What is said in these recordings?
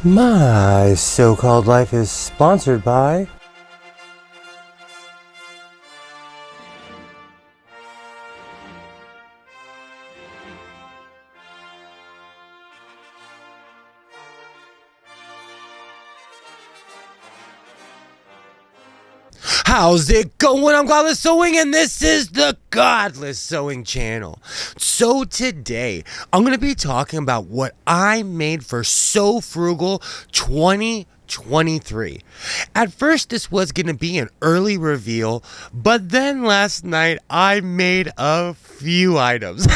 My so-called life is sponsored by How's it going? I'm Godless Sewing, and this is the Godless Sewing channel. So today, I'm going to be talking about what I made for Sew Frugal 2023. At first, this was going to be an early reveal, but then last night, I made a few items.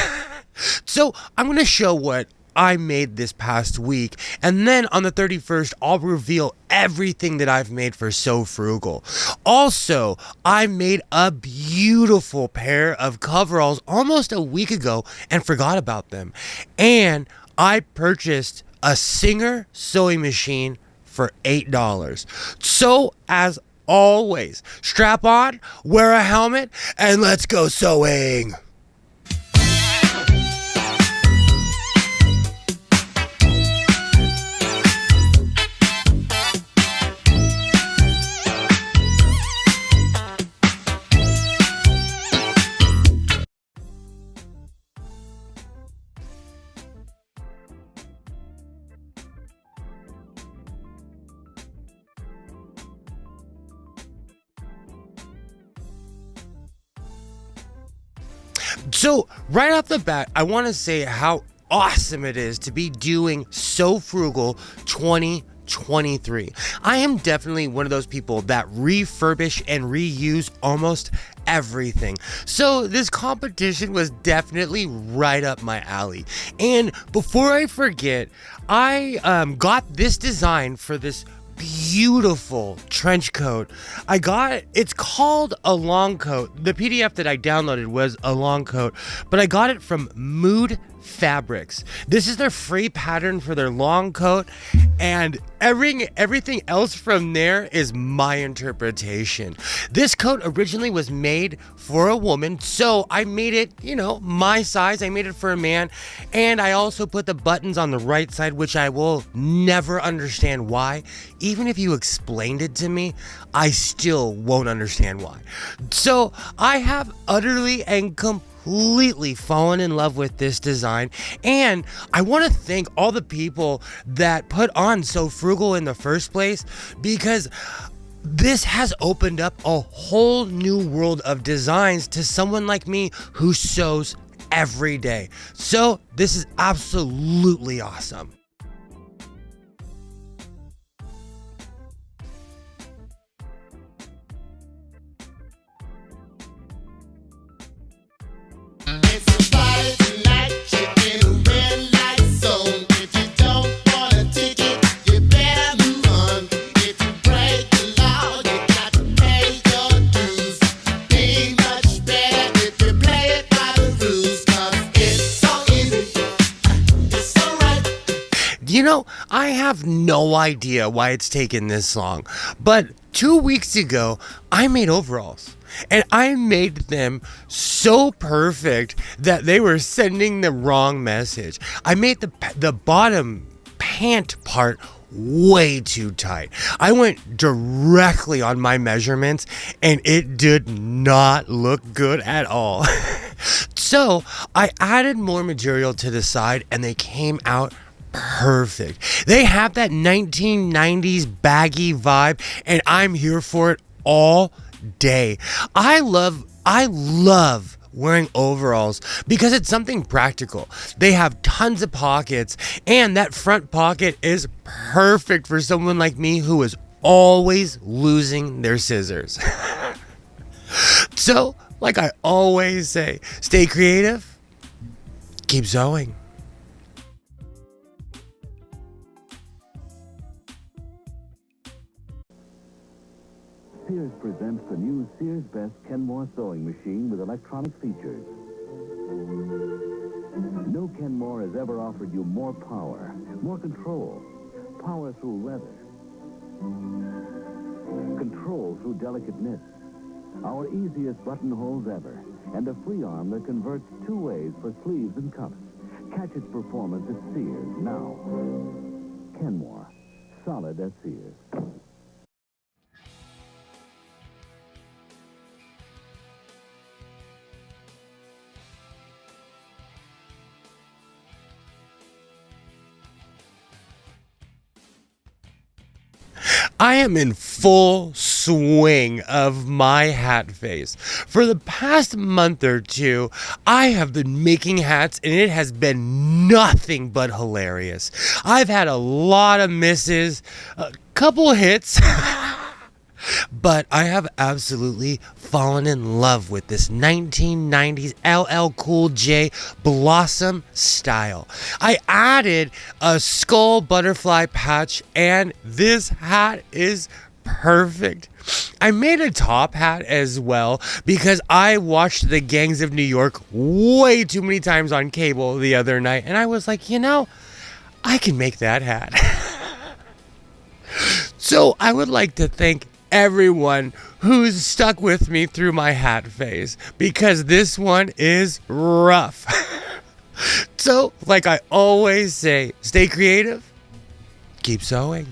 So I'm going to show what I made this past week, and then on the 31st I'll reveal everything that I've made for Sew Frugal. Also, I made a beautiful pair of coveralls almost a week ago and forgot about them, and I purchased a Singer sewing machine for $8. So as always, strap on, wear a helmet, and let's go sewing. So right off the bat, I want to say how awesome it is to be doing Sew Frugal 2023. I am definitely one of those people that refurbish and reuse almost everything. So this competition was definitely right up my alley. And before I forget, I got this design for this beautiful trench coat. It's called a long coat. The PDF that I downloaded was a long coat, but I got it from Mood Fabrics. This is their free pattern for their long coat, and everything else from there is my interpretation. This coat originally was made for a woman, so I made it, my size. I made it for a man, and I also put the buttons on the right side, which I will never understand why. Even if you explained it to me, I still won't understand why. So I have utterly and completely fallen in love with this design, and I want to thank all the people that put on Sew Frugal in the first place, because this has opened up a whole new world of designs to someone like me who sews every day. So this is absolutely awesome. I have no idea why it's taken this long, but 2 weeks ago, I made overalls, and I made them so perfect that they were sending the wrong message. I made the bottom pant part way too tight. I went directly on my measurements, and it did not look good at all. So I added more material to the side, and they came out perfect. They have that 1990s baggy vibe, and I'm here for it all day. I love wearing overalls because it's something practical. They have tons of pockets, and that front pocket is perfect for someone like me who is always losing their scissors. So, like I always say, stay creative, keep sewing. Sears presents the new Sears Best Kenmore sewing machine with electronic features. No Kenmore has ever offered you more power, more control. Power through leather. Control through delicate knits. Our easiest buttonholes ever. And a free arm that converts 2 ways for sleeves and cuffs. Catch its performance at Sears now. Kenmore. solid as Sears. I am in full swing of my hat phase. For the past month or two, I have been making hats and it has been nothing but hilarious. I've had a lot of misses, a couple hits. But I have absolutely fallen in love with this 1990s LL Cool J Blossom style. I added a skull butterfly patch and this hat is perfect. I made a top hat as well because I watched The Gangs of New York way too many times on cable the other night and I was like, I can make that hat. So I would like to thank everyone who's stuck with me through my hat phase because this one is rough. So, like I always say, stay creative, keep sewing.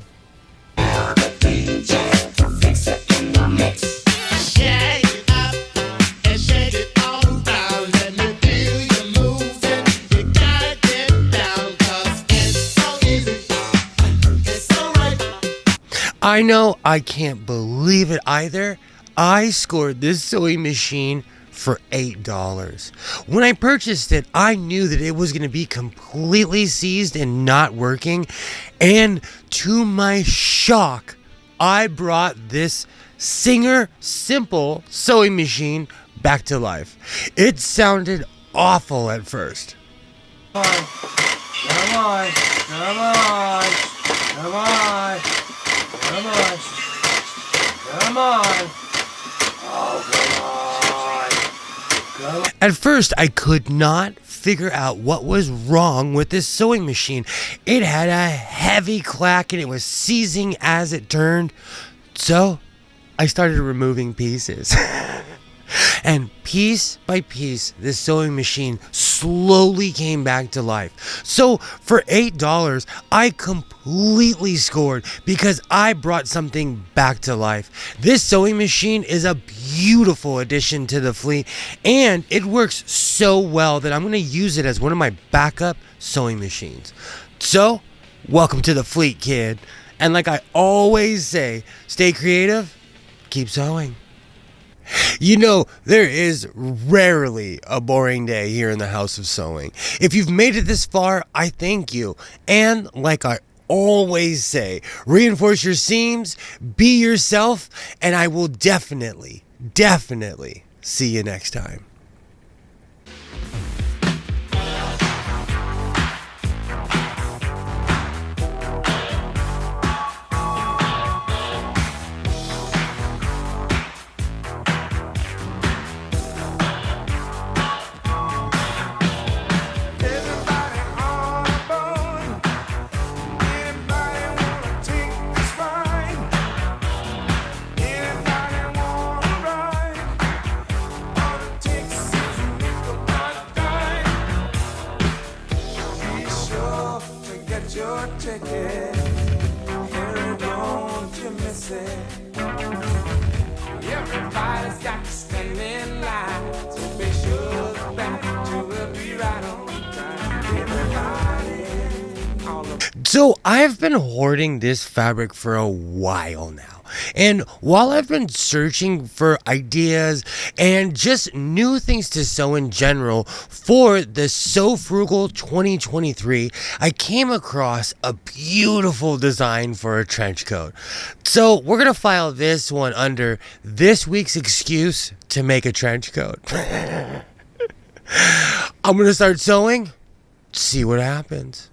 I know, I can't believe it either. I scored this sewing machine for $8. When I purchased it, I knew that it was going to be completely seized and not working. And to my shock, I brought this Singer Simple sewing machine back to life. It sounded awful at first. Come on, come on, come on. Come on. Come on. Oh, come on. At first, I could not figure out what was wrong with this sewing machine. It had a heavy clack and it was seizing as it turned. So, I started removing pieces. And piece by piece, this sewing machine slowly came back to life. So for $8, I completely scored because I brought something back to life. This sewing machine is a beautiful addition to the fleet, and it works so well that I'm going to use it as one of my backup sewing machines. So, welcome to the fleet, kid. And like I always say, stay creative, keep sewing. There is rarely a boring day here in the House of Sewing. If you've made it this far, I thank you. And like I always say, reinforce your seams, be yourself, and I will definitely see you next time. Your ticket, here don't you miss it. Everybody's got to stand in line, so be sure the back you will be right on time. Everybody, all of So I've been hoarding this fabric for a while now. And while I've been searching for ideas and just new things to sew in general for the Sew Frugal 2023, I came across a beautiful design for a trench coat. So we're going to file this one under this week's excuse to make a trench coat. I'm going to start sewing, see what happens.